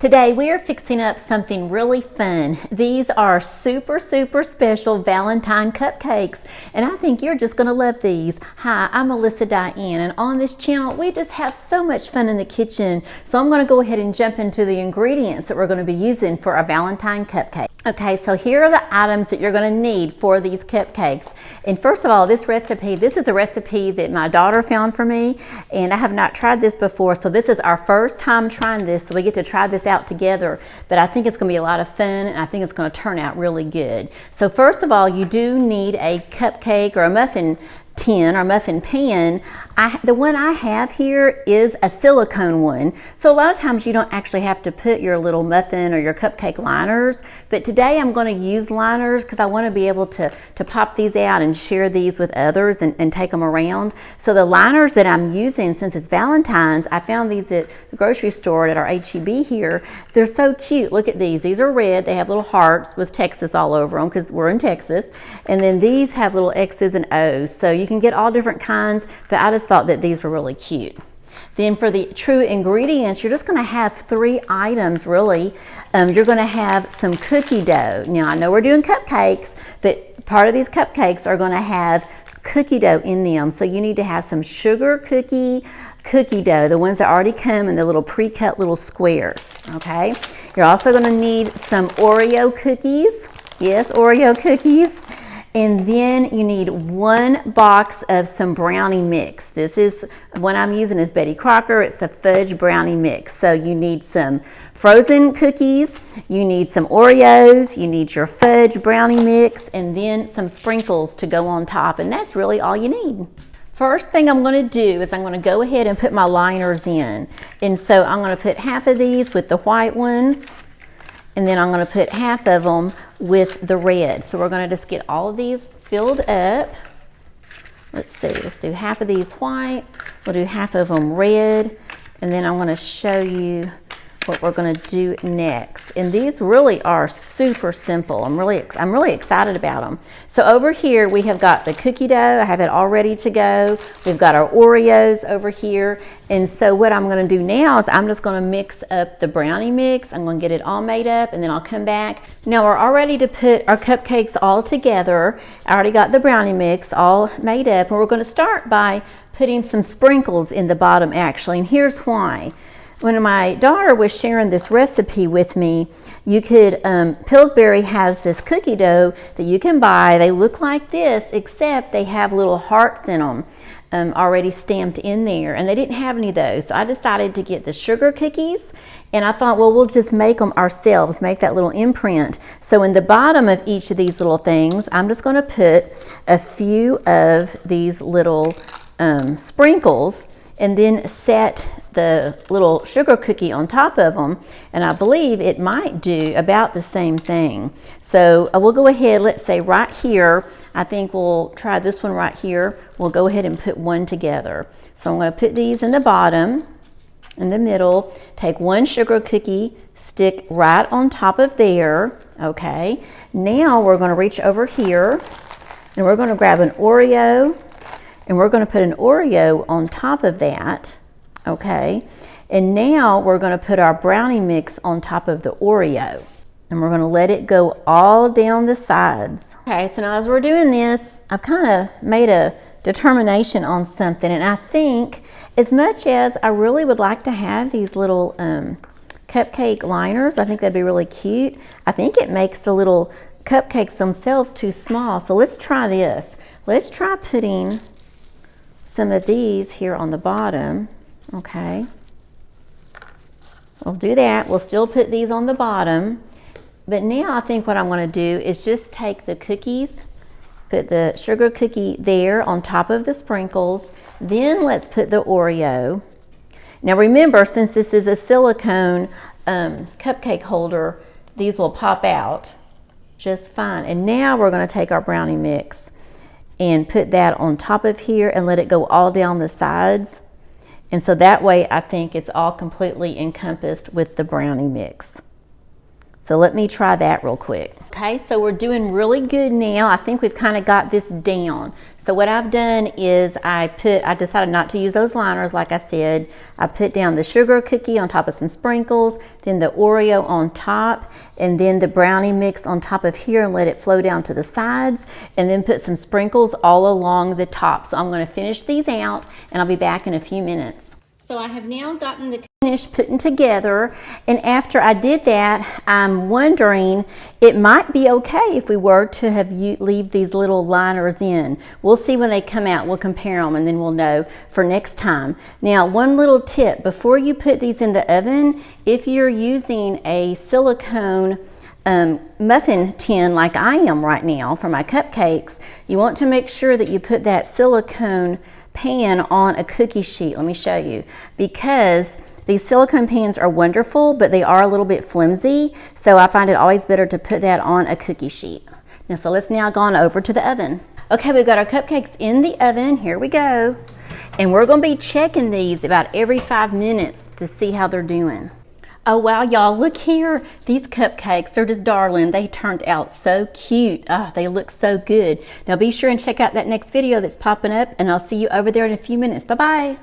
Today we are fixing up something really fun. These are super special Valentine cupcakes, and I think you're just gonna love these. Hi, I'm Melissa Diane, and on this channel we just have so much fun in the kitchen. So I'm gonna go ahead and jump into the ingredients that we're gonna be using for our Valentine cupcake. Okay, so here are the items that you're gonna need for these cupcakes. And first of all, this is a recipe that my daughter found for me, and I have not tried this before, so this is our first time trying this, so we get to try this out together. But I think it's gonna be a lot of fun, and I think it's gonna turn out really good. So first of all, you do need a cupcake or a muffin tin or muffin pan. The one I have here is a silicone one. So a lot of times you don't actually have to put your little muffin or your cupcake liners, but today I'm going to use liners because I want to be able to pop these out and share these with others and take them around. So the liners that I'm using, since it's Valentine's, I found these at the grocery store at our H-E-B here. They're so cute. Look at these. These are red. They have little hearts with Texas all over them because we're in Texas. And then these have little X's and O's. So you can get all different kinds, but I just thought that these were really cute. Then for the true ingredients, you're just going to have 3 items really. You're going to have some cookie dough. Now I know we're doing cupcakes, but part of these cupcakes are going to have cookie dough in them. So you need to have some sugar cookie dough, the ones that already come in the little pre-cut little squares, okay? You're also going to need some Oreo cookies. Yes, Oreo cookies. And then you need 1 box of some brownie mix. This is one I'm using is Betty Crocker. It's the fudge brownie mix. So you need some frozen cookies, you need some Oreos, you need your fudge brownie mix, and then some sprinkles to go on top. And that's really all you need. First thing I'm going to do is I'm going to go ahead and put my liners in. And so I'm going to put half of these with the white ones, and then I'm going to put half of them with the red. So we're going to just get all of these filled up. Let's see, let's do half of these white, we'll do half of them red, and then I'm going to show you what we're going to do next. And these really are super simple. I'm really excited about them. So over here we have got the cookie dough. I have it all ready to go. We've got our Oreos over here. And so what I'm going to do now is I'm just going to mix up the brownie mix. I'm going to get it all made up, and then I'll come back. Now we're all ready to put our cupcakes all together. I already got the brownie mix all made up, and we're going to start by putting some sprinkles in the bottom actually, and here's why. When my daughter was sharing this recipe with me, you could, Pillsbury has this cookie dough that you can buy. They look like this, except they have little hearts in them already stamped in there, and they didn't have any of those. So I decided to get the sugar cookies, and I thought, well, we'll just make them ourselves, make that little imprint. So in the bottom of each of these little things, I'm just going to put a few of these little sprinkles, and then set the little sugar cookie on top of them, and I believe it might do about the same thing. So we'll go ahead, let's say right here, I think we'll try this one right here. We'll go ahead and put one together. So I'm going to put these in the bottom, in the middle, take 1 sugar cookie, stick right on top of there, okay? Now we're going to reach over here, and we're going to grab an Oreo, and we're going to put an Oreo on top of that, okay? And now we're going to put our brownie mix on top of the Oreo, and we're going to let it go all down the sides. Okay, so now as we're doing this, I've kind of made a determination on something, and I think as much as I really would like to have these little cupcake liners, I think that'd be really cute. I think it makes the little cupcakes themselves too small. So let's try this. Let's try putting some of these here on the bottom, okay? We'll do that. We'll still put these on the bottom, but now I think what I'm going to do is just take the cookies, put the sugar cookie there on top of the sprinkles, then let's put the Oreo. Now remember, since this is a silicone cupcake holder, these will pop out just fine. And now we're going to take our brownie mix and put that on top of here and let it go all down the sides. And so that way I think it's all completely encompassed with the brownie mix. So let me try that real quick. Okay, so we're doing really good now. I think we've kind of got this down. So what I've done is I decided not to use those liners like I said. I put down the sugar cookie on top of some sprinkles, then the Oreo on top, and then the brownie mix on top of here and let it flow down to the sides, and then put some sprinkles all along the top. So I'm going to finish these out and I'll be back in a few minutes. So I have now gotten the finished putting together, and after I did that, I'm wondering it might be okay if we were to have leave these little liners in. We'll see when they come out. We'll compare them and then we'll know for next time. Now, one little tip before you put these in the oven, if you're using a silicone muffin tin like I am right now for my cupcakes, you want to make sure that you put that silicone pan on a cookie sheet. Let me show you, because these silicone pans are wonderful, but they are a little bit flimsy, so I find it always better to put that on a cookie sheet. Now, so let's now go on over to the oven. Okay, we've got our cupcakes in the oven. Here we go, and we're going to be checking these about every 5 minutes to see how they're doing. Oh wow, y'all, look here. These cupcakes, they're just darling. They turned out so cute. They look so good. Now be sure and check out that next video that's popping up, and I'll see you over there in a few minutes. Bye-bye.